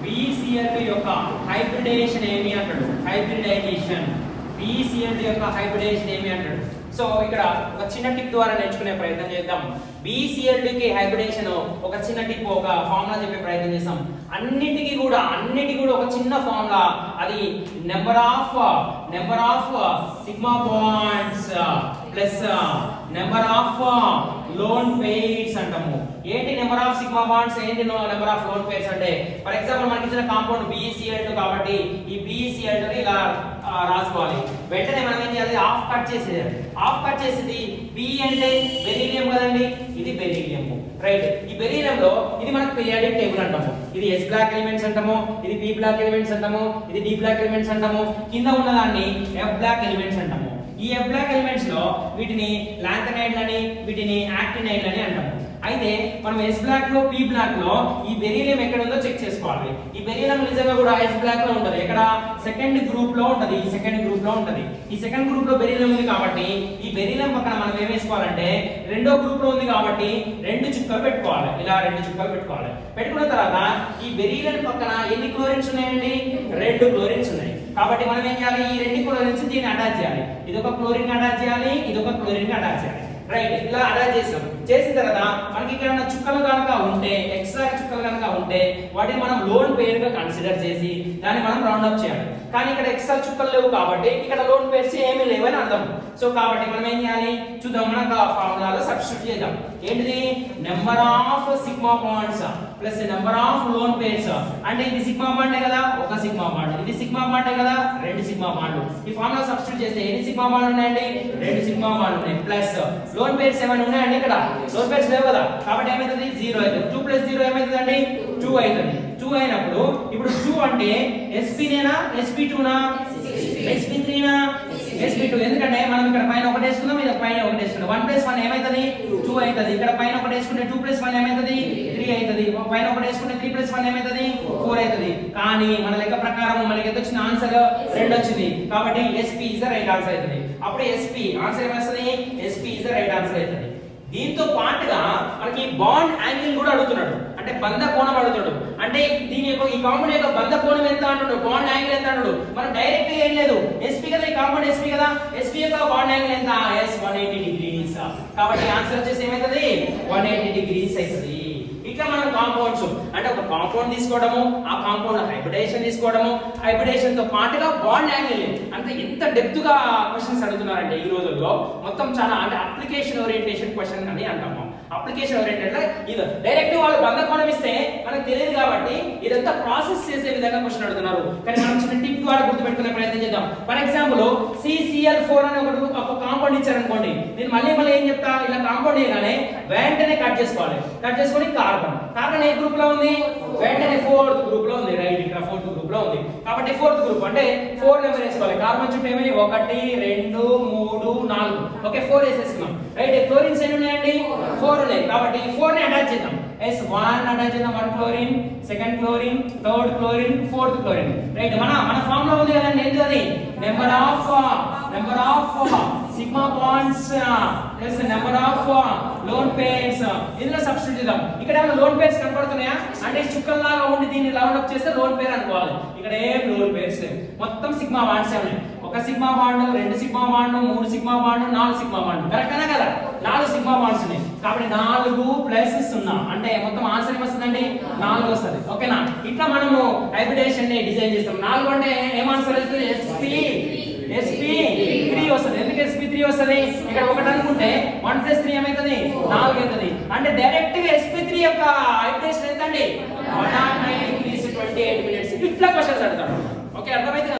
BeCl2 యొక్క hybridisation ఏమి అంటాడు? హైబ్రిడైజేషన్. BeCl2 యొక్క హైబ్రిడేషన్ ఏమి అంటాడు? సో ఇక్కడ ఒక చిన్న టిప్ ద్వారా నేర్చుకునే ప్రయత్నం చేద్దాం. BeCl2 కి హైబ్రిడేషన్ ఒక చిన్న టిప్, ఒక ఫార్ములా చెప్పే ప్రయత్నం చేద్దాం. అన్నిటికీ కూడా ఒక చిన్న ఫార్ములా, అది number of sigma bonds plus number of loan pairs అంటాము. ఏంటి నెంబర్ ఆఫ్ సిగ్మా బాండ్స్, ఏంటి నెంబర్ ఆఫ్ లోన్ పెయిర్స్ అంటే, ఫర్ ఎగ్జాంపుల్ మనకి ఇచ్చిన కాంపౌండ్ BeCl2 కాబట్టి ఈ BeCl2 ని ఇలా రాసుకోవాలి. వెంటనే మనం ఏం చేయాలి? ఆఫ్ కట్ చేసేది. B అంటే బెరీలియం కదండి, ఇది బెరీలియం, రైట్? ఈ బెరీలియం లో ఇది మనకు పీరియాడిక్ టేబుల్ అంటాము. ఇది S బ్లాక్ ఎలిమెంట్స్ అంటాము, ఇది P బ్లాక్ ఎలిమెంట్స్ అంటాము, ఇది D బ్లాక్ ఎలిమెంట్స్ అంటాము. కింద ఉన్నదాన్ని F బ్లాక్ ఎలిమెంట్స్ అంటాము. ఈ F బ్లాక్ ఎలిమెంట్స్ లో వీటిని లాంథనైడ్లని, వీటిని యాక్టినైడ్లని అంటాము. అయితే మనం S బ్లాక్ లో, P బ్లాక్ లో ఈ బెరీలియం ఎక్కడ ఉందో చెక్ చేసుకోవాలి. ఈ బెరీలియం నిజంగా కూడా S బ్లాక్ లో ఉంటది. ఎక్కడ? సెకండ్ గ్రూప్ లో ఉంటది. ఈ సెకండ్ గ్రూప్ లో బెరీలియం ఉంది కాబట్టి ఈ బెరీలియం పక్కన మనం ఏం వేసుకోవాలంటే, రెండో గ్రూప్ లో ఉంది కాబట్టి 2 చుక్కలు పెట్టుకోవాలి. ఇలా 2 చుక్కలు పెట్టుకోవాలి. పెట్టుకున్న తర్వాత ఈ బెరీలియం పక్కన ఎన్ని క్లోరిన్స్ ఉన్నాయండి? 2 క్లోరిన్స్ ఉన్నాయి. కాబట్టి మనం ఏం చేయాలి? ఈ 2 క్లోరిన్స్ దీన్ని అటాచ్ చేయాలి. ఇదొక క్లోరిన్ అటాచ్ చేయాలి, ఇదొక క్లోరిన్ అటాచ్ చేయాలి, రైట్? ఇలా అటాచ్ చేసిన తర్వాత మనకి ఇక్కడ ఉన్న చుక్కలు కనుక ఉంటే, ఎక్స్ట్రా చుక్కలు కనుక ఉంటే వాటిని మనం లోన్ పేర్ గా కన్సిడర్ చేసి దాన్ని మనం రౌండ్ అప్ చేయాలి. కానీ ఇక్కడ ఎక్స్ట్రా చుక్కలు లేవు కాబట్టి ఇక్కడ లోన్ పేర్స్ ఏమీ లేవని అర్థం. సో కాబట్టి మనం ఏం చేయాలి? చూద్దాం. మనకు ఆ ఫార్ములాలో సబ్స్టిట్యూట్ చేద్దాం. ఏంటిది? Number of sigma bonds plus number of loan pairs. అంటే ఇది సిగ్మా బాండే కదా, ఒక సిగ్మా బాండ్. ఇది సిగ్మా బాండే కదా, 2 సిగ్మా బాండ్లు. ఈ ఫార్ములా సబ్స్టిట్యూట్ చేస్తే ఎన్ని సిగ్మా బాండ్లు ఉన్నాయండి? 2 సిగ్మా బాండ్లు ఉన్నాయి. ప్లస్ లోన్ పేర్స్ ఏమైనా ఉన్నాయండి? ఇక్కడ లోన్ పేర్స్ లేవు కదా, కాబట్టి ఏమైతుంది? 0 అవుతుంది. 2 + 0 ఏమైతుందండి? 2 అవుతుంది. 2 అయినప్పుడు ఇప్పుడు 2 అంటే SP నేనా, SP2 నా, SP3 నా, SP2? ఎందుకంటే మనం ఇక్కడ పైన ఒకటి వేసుకుందాం, ఇది పైన ఒకటి వేసుకుందాం. 1 + 1 ఏమైతుంది? 2 అవుతుంది. ఇక్కడ పైన ఒకటి వేసుకుంటే 2 + 1 ఏమైతుంది? 3 అవుతుంది. పైన ఒకటి వేసుకుంటే 3 + 1 ఏమైతుంది? 4 అవుతుంది. కానీ మన లెక్క ప్రకారం మనకి ఎంత వచ్చిన ఆన్సర్? 2 వచ్చింది. కాబట్టి SP is the right answer అవుతుంది. అప్పుడు SP ఆన్సర్ ఏమొస్తుంది? SP is the right answer అవుతుంది. దీంతో పాటుగా మనకి బాండ్ యాంగిల్ కూడా అడుగుతున్నాడు, అంటే బంధ కోణం అడుగుతాడు. అంటే దీని యొక్క ఈ కాంపౌండ్ యొక్క బంధ కోణం ఎంత అంటాడు, బాండ్ యాంగిల్ ఎంత అంటాడు. మనం డైరెక్ట్ గా ఏం లేదు, SP కదా, ఈ కాంపౌండ్ SP కదా, SP యొక్క బాండ్ యాంగిల్ ఎంత? 180 డిగ్రీస్. కాబట్టి ఆన్సర్ వచ్చేసి ఏమైతుంది? 180 డిగ్రీస్ అవుతుంది. ఇట్లా మనం కాంపౌండ్స్ అంటే ఒక కాంపౌండ్ తీసుకోవడము, ఆ కాంపౌండ్ హైబ్రిడేషన్ తీసుకోవడము, హైబ్రిడేషన్ తో పాటుగా బాండ్ యాంగిల్, అంటే ఎంత డెప్త్ గా క్వశ్చన్స్ అడుగుతున్నారంటే ఈ రోజుల్లో మొత్తం చాలా, అంటే అప్లికేషన్ ఓరియంటేషన్ క్వశ్చన్ అని అంటాము. అప్లికేషన్ ఓరియంటెడ్ ఇది డైరెక్ట్ వాళ్ళు బంధ కోణం ఇస్తే మనకు తెలియదు కాబట్టి ఇదంతా ప్రాసెస్ చేసే విధంగా క్వశ్చన్ అడుగుతున్నారు. కానీ మనం చిన్న టిప్ ద్వారా గుర్తుపెట్టుకునే ప్రయత్నం చేద్దాం. ఫర్ ఎగ్జాంపుల్ CCl4 అనే ఒక కాంపౌండ్ ఇచ్చారనుకోండి, నేను మళ్ళీ ఏం చెప్తా, ఇలా కాంపౌండ్ చేయగానే వెంటనే కట్ చేసుకోవాలి. కట్ చేసుకొని కార్బన్ ఏ గ్రూప్ లో ఉంది? వెంటనే 4th గ్రూప్ లో ఉంది, రైట్? ఇక్కడ 4th గ్రూప్ లో ఉంది కాబట్టి 4th గ్రూప్ అంటే 4 నెంబర్ వేసుకోవాలి. కార్బన్ చుట్టూ ఏమని 1 2 3 4, ఓకే 4 వేసేసుకున్నాం, రైట్? క్లోరిన్స్ ఎన్ని ఉన్నాయండి? 4 ఉన్నాయి. కాబట్టి 4 ని అటాచ్ చేద్దాం. S1 అటాచ్ చేద్దాం, 1 chlorine, second chlorine, third chlorine, 4th chlorine, right? మన ఫార్ములా ఉంది కదండి, ఏంటి అది? Number of sigma bonds plus number of loan pairs. ఇందులో సబ్స్టిట్యూట్ చేద్దాం. ఇక్కడ ఏమైనా లోన్ పేర్స్ కనపడుతున్నాయా అంటే చుక్కల్లాగా ఉండి దీన్ని రౌండ్ అప్ చేస్తే లోన్ పేర్ అనుకోవాలి. ఇక్కడ ఏం లోన్ పేర్స్ లేవు, మొత్తం సిగ్మా బాండ్స్ ఉన్నాయి. 1 sigma bond, 2 sigma bond, 3 sigma bond, 4 sigma bond. కరెక్టేనా కదా? 4 సిగ్మా బాండ్స్ ఉన్నాయి కాబట్టి 4 + 0 అంటే మొత్తం ఆన్సర్ ఏమొస్తుందండి? 4 వస్తుంది. ఓకేనా? ఇట్లా మనము హైబ్రిడేషన్ ని డిజైన్ చేస్తాం. 4 అంటే ఏం ఆన్సర్ వస్తుంది? SP3 వస్తుంది. ఎందుకు SP3 వస్తుంది? ఇక్కడ 1 అనుకుంటే 1 + 3 ఏమైతుంది? 4 అవుతుంది. అంటే డైరెక్ట్ గా SP3 యొక్క హైబ్రిడేషన్ ఎంత అండి? 109 degrees 28 minutes. ఇట్లా క్వశ్చన్స్ అడుగుతాడు. ఓకే, అర్థమైతే?